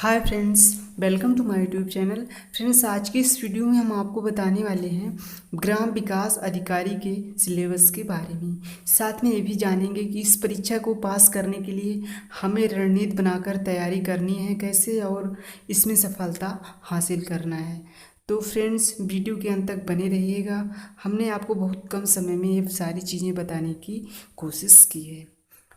Hi friends, welcome to my YouTube channel. Friends, आज की इस वीडियो में हम आपको बताने वाले हैं ग्राम विकास अधिकारी के सिलेबस के बारे में। साथ में ये भी जानेंगे कि इस परीक्षा को पास करने के लिए हमें रणनीति बनाकर तैयारी करनी है कैसे और इसमें सफलता हासिल करना है। तो फ्रेंड्स, वीडियो के अंत तक बने रहिएगा। हमने आपको बहुत कम समय में ये सारी चीज़ें बताने की कोशिश की है।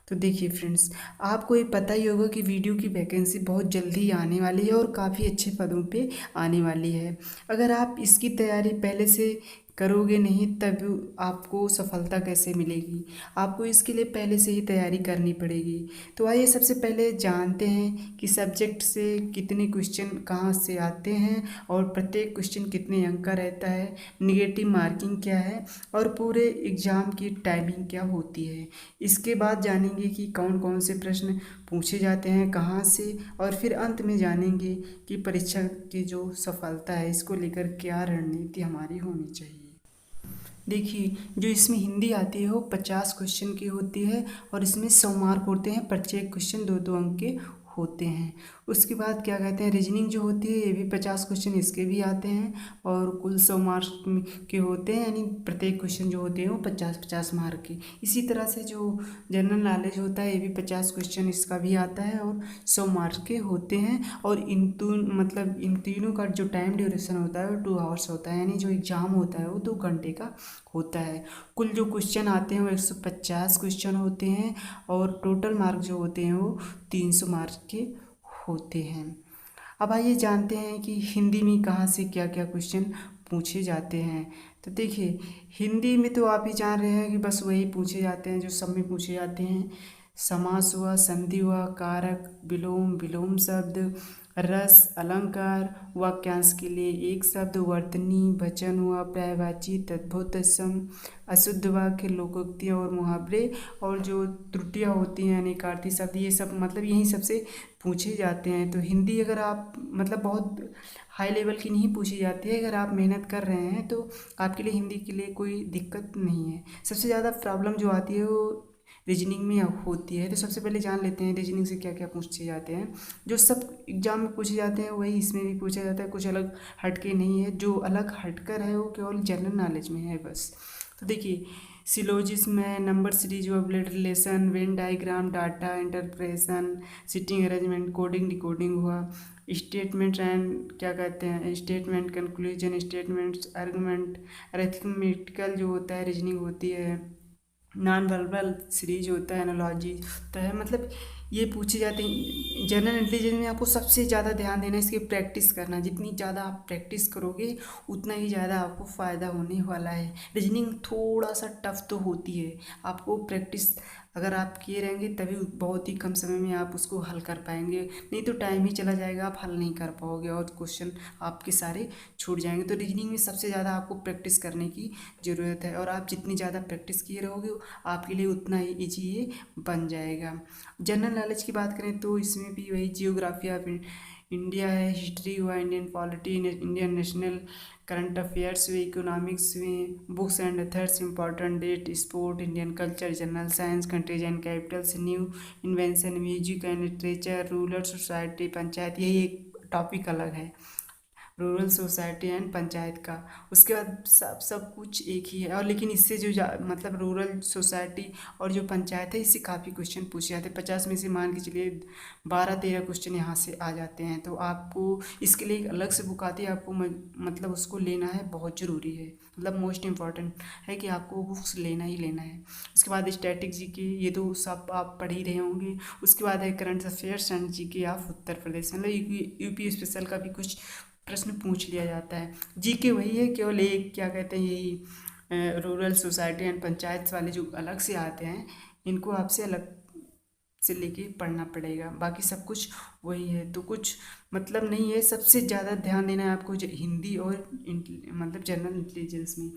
तो देखिए फ्रेंड्स, आपको ये पता ही होगा कि वीडियो की वैकेंसी बहुत जल्दी आने वाली है और काफ़ी अच्छे पदों पे आने वाली है। अगर आप इसकी तैयारी पहले से करोगे नहीं तब आपको सफलता कैसे मिलेगी। आपको इसके लिए पहले से ही तैयारी करनी पड़ेगी। तो आइए सबसे पहले जानते हैं कि सब्जेक्ट से कितने क्वेश्चन कहाँ से आते हैं और प्रत्येक क्वेश्चन कितने अंक का रहता है, निगेटिव मार्किंग क्या है और पूरे एग्ज़ाम की टाइमिंग क्या होती है। इसके बाद जानेंगे कि कौन कौन से प्रश्न पूछे जाते हैं कहाँ से, और फिर अंत में जानेंगे कि परीक्षा की जो सफलता है इसको लेकर क्या रणनीति हमारी होनी चाहिए। देखिए, जो इसमें हिंदी आती है वो 50 क्वेश्चन की होती है और इसमें 100 मार्क होते हैं। प्रत्येक क्वेश्चन दो दो अंक के होते हैं। उसके बाद क्या कहते हैं, रीजनिंग जो होती है ये भी 50 क्वेश्चन इसके भी आते हैं और कुल 100 मार्क्स के होते हैं, यानी प्रत्येक क्वेश्चन जो होते हैं वो 50-50 मार्क के। इसी तरह से जो जनरल नॉलेज होता है ये भी 50 क्वेश्चन इसका भी आता है और 100 मार्क्स के होते हैं। और इन तीनों का जो टाइम ड्यूरेशन होता है वो 2 आवर्स होता है, यानी जो एग्ज़ाम होता है वो 2 घंटे का होता है। कुल जो क्वेश्चन आते हैं वो 150 क्वेश्चन होते हैं और टोटल मार्क जो होते हैं वो 300 मार्क के होते हैं। अब आइए जानते हैं कि हिंदी में कहाँ से क्या क्या क्वेश्चन पूछे जाते हैं। तो देखिए, हिंदी में तो आप ही जान रहे हैं कि बस वही पूछे जाते हैं जो सब में पूछे जाते हैं। समास हुआ, संधि हुआ, कारक, विलोम, विलोम शब्द, रस, अलंकार, वाक्यांश के लिए एक शब्द, वर्तनी, वचन हुआ, पर्यायवाची, तद्भव तत्सम, अशुद्ध वाक्य, लोकोक्तियाँ और मुहावरे, और जो त्रुटियाँ होती हैं अनेकार्थी शब्द, ये सब मतलब यहीं सबसे पूछे जाते हैं। तो हिंदी अगर आप मतलब बहुत हाई लेवल की नहीं पूछी जाती है, अगर आप मेहनत कर रहे हैं तो आपके लिए हिंदी के लिए कोई दिक्कत नहीं है। सबसे ज़्यादा प्रॉब्लम जो आती है वो रीजनिंग में होती है। तो सबसे पहले जान लेते हैं रीजनिंग से क्या क्या पूछे जाते हैं। जो सब एग्जाम में पूछे जाते हैं वही इसमें भी पूछा जाता है, कुछ अलग हटके नहीं है। जो अलग हटकर है वो केवल जनरल नॉलेज में है बस। तो देखिए, सिलोजिज्म है, नंबर सीरीज हुआ, blood relation, Venn diagram, data interpretation, sitting arrangement, coding decoding हुआ, स्टेटमेंट एंड क्या कहते हैं, statement, conclusion, statements, argument, arithmetical जो होता है रीजनिंग होती है, नॉन वर्बल सीरीज होता है, एनालॉजी होता है। मतलब ये पूछे जाते हैं। जनरल इंटेलिजेंस में आपको सबसे ज़्यादा ध्यान देना है इसकी प्रैक्टिस करना। जितनी ज़्यादा आप प्रैक्टिस करोगे उतना ही ज़्यादा आपको फ़ायदा होने वाला है। रीजनिंग थोड़ा सा टफ तो होती है, आपको प्रैक्टिस अगर आप किए रहेंगे तभी बहुत ही कम समय में आप उसको हल कर पाएंगे, नहीं तो टाइम ही चला जाएगा, आप हल नहीं कर पाओगे और क्वेश्चन आपके सारे छूट जाएंगे। तो रीजनिंग में सबसे ज़्यादा आपको प्रैक्टिस करने की ज़रूरत है और आप जितनी ज़्यादा प्रैक्टिस किए रहोगे आपके लिए उतना ही ईजी ये बन जाएगा। जनरल नॉलेज की बात करें तो इसमें भी वही जियोग्राफी ऑफ इंडिया है, हिस्ट्री हुआ, Indian polity, Indian national current affairs हुए, इकोनॉमिक्स हुए, books and authors, important date, sport, Indian culture, general science, countries and capitals, new invention, music and literature, rural society, panchayat, यही एक topic अलग है, rural society and panchayat का। उसके बाद सब कुछ एक ही है। और लेकिन इससे जो मतलब रूरल सोसाइटी और जो पंचायत है इससे काफ़ी क्वेश्चन पूछे जाते हैं। 50 में से मान के चलिए 12-13 क्वेश्चन यहाँ से आ जाते हैं। तो आपको इसके लिए एक अलग से बुक आती है, आपको मतलब उसको लेना है, बहुत ज़रूरी है, मतलब मोस्ट इम्पॉर्टेंट है कि आपको बुक्स लेना ही लेना है। उसके बाद स्टैटिक जीके, ये तो सब आप पढ़ ही रहे होंगे। उसके बाद है current affairs and GK of Uttar Pradesh, मतलब यूपी स्पेशल का भी कुछ प्रश्न पूछ लिया जाता है। जीके वही है, केवल एक क्या कहते हैं, यही रूरल सोसाइटी एंड पंचायत वाले जो अलग से आते हैं इनको आपसे अलग से लेके पढ़ना पड़ेगा, बाकी सब कुछ वही है। तो कुछ मतलब नहीं है। सबसे ज़्यादा ध्यान देना है आपको हिंदी और मतलब जनरल इंटेलिजेंस में।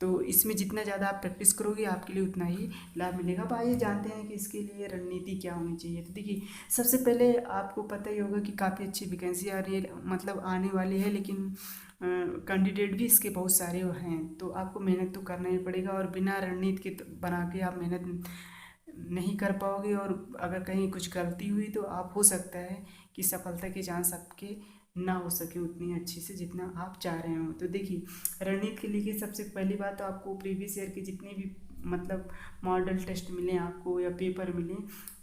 तो इसमें जितना ज़्यादा आप प्रैक्टिस करोगे आपके लिए उतना ही लाभ मिलेगा। अब आइए जानते हैं कि इसके लिए रणनीति क्या होनी चाहिए। तो देखिए, सबसे पहले आपको पता ही होगा कि काफ़ी अच्छी वैकेंसी आ रही है, मतलब आने वाली है, लेकिन कैंडिडेट भी इसके बहुत सारे हैं। तो आपको मेहनत तो करना ही पड़ेगा और बिना रणनीति के बना के आप मेहनत नहीं कर पाओगे और अगर कहीं कुछ गलती हुई तो आप हो सकता है कि सफलता के चांस आपके ना हो सके उतनी अच्छी से जितना आप चाह रहे हो। तो देखिए, रणनीति के लिए सबसे पहली बात तो आपको प्रीवियस ईयर के जितने भी मतलब मॉडल टेस्ट मिले आपको या पेपर मिले,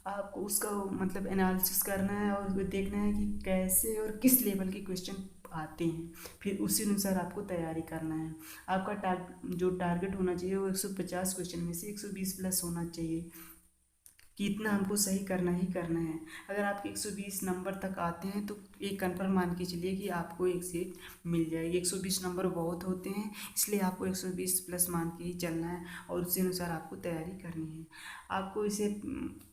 आपको उसका मतलब एनालिसिस करना है और देखना है कि कैसे और किस लेवल के क्वेश्चन आते हैं, फिर उसी अनुसार आपको तैयारी करना है। आपका जो टारगेट होना चाहिए वो 150 क्वेश्चन में से 120 प्लस होना चाहिए, कि इतना हमको सही करना ही करना है। अगर आपके 120 नंबर तक आते हैं तो एक कन्फर्म मान के चलिए कि आपको एक सीट मिल जाएगी। 120 नंबर बहुत होते हैं, इसलिए आपको 120 प्लस मान के ही चलना है और उसी अनुसार आपको तैयारी करनी है। आपको इसे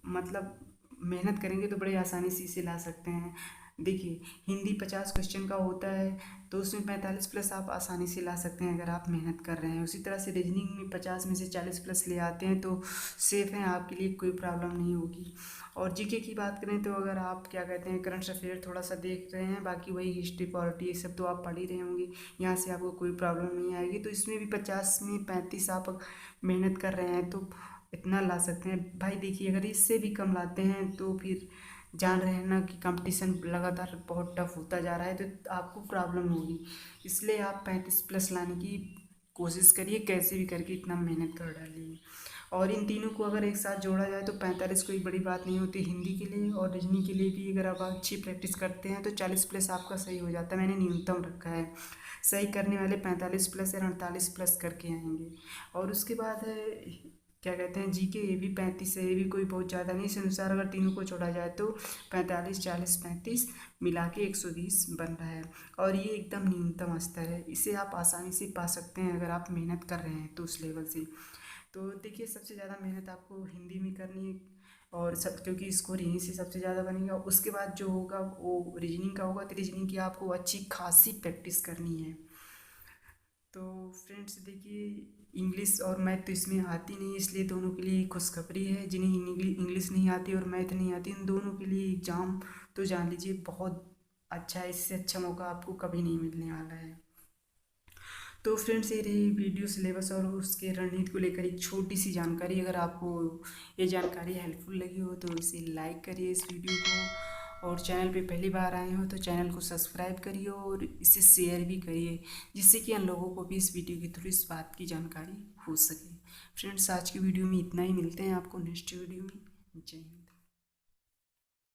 मतलब मेहनत करेंगे तो बड़े आसानी से इसे ला सकते हैं। देखिए, हिंदी 50 क्वेश्चन का होता है तो उसमें 45 प्लस आप आसानी से ला सकते हैं अगर आप मेहनत कर रहे हैं। उसी तरह से रीजनिंग में 50 में से 40 प्लस ले आते हैं तो सेफ हैं, आपके लिए कोई प्रॉब्लम नहीं होगी। और जीके की बात करें तो अगर आप क्या कहते हैं करंट अफेयर थोड़ा सा देख रहे हैं, बाकी वही हिस्ट्री पॉलिटी ये सब तो आप पढ़ ही रहे होंगे, यहाँ से आपको कोई प्रॉब्लम नहीं आएगी। तो इसमें भी 50 में 35 आप मेहनत कर रहे हैं तो इतना ला सकते हैं। भाई देखिए, अगर इससे भी कम लाते हैं तो फिर जान रहे हैं ना कि कंपटीशन लगातार बहुत टफ होता जा रहा है तो आपको प्रॉब्लम होगी। इसलिए आप 35 प्लस लाने की कोशिश करिए, कैसे भी करके इतना मेहनत कर डालिए। और इन तीनों को अगर एक साथ जोड़ा जाए तो 45 कोई बड़ी बात नहीं होती। हिंदी के लिए और रीजनिंग के लिए भी अगर आप अच्छी प्रैक्टिस करते हैं तो 40 प्लस आपका सही हो जाता है। मैंने न्यूनतम रखा है, सही करने वाले 45 प्लस या 48 प्लस करके आएंगे। और उसके बाद है क्या कहते हैं जीके, ये भी 35 है, ये भी कोई बहुत ज़्यादा नहीं। इस अनुसार अगर तीनों को छोड़ा जाए तो 45 40 35 मिला के 120 बन रहा है। और ये एकदम न्यूनतम स्तर है, इसे आप आसानी से पा सकते हैं अगर आप मेहनत कर रहे हैं तो उस लेवल से। तो देखिए, सबसे ज़्यादा मेहनत आपको हिंदी में करनी है और सब, क्योंकि स्कोर यहीं से सबसे ज़्यादा बनेगा। उसके बाद जो होगा वो रीजनिंग का होगा, तो रीजनिंग की आपको अच्छी खासी प्रैक्टिस करनी है। तो फ्रेंड्स देखिए, इंग्लिश और मैथ तो इसमें आती नहीं, इसलिए दोनों के लिए खुशखबरी है। जिन्हें इंग्लिश नहीं आती और मैथ नहीं आती, उन दोनों के लिए एग्ज़ाम तो जान लीजिए बहुत अच्छा है, इससे अच्छा मौका आपको कभी नहीं मिलने वाला है। तो फ्रेंड्स, ये रही वीडियो सिलेबस और उसके रणनीति को लेकर एक छोटी सी जानकारी। अगर आपको ये जानकारी हेल्पफुल लगी हो तो इसे लाइक करिए इस वीडियो को, और चैनल पे पहली बार आए हो तो चैनल को सब्सक्राइब करिए और इसे शेयर भी करिए, जिससे कि अन्य लोगों को भी इस वीडियो की थोड़ी इस बात की जानकारी हो सके। फ्रेंड्स, आज की वीडियो में इतना ही, मिलते हैं आपको नेक्स्ट वीडियो में। जय हिंद।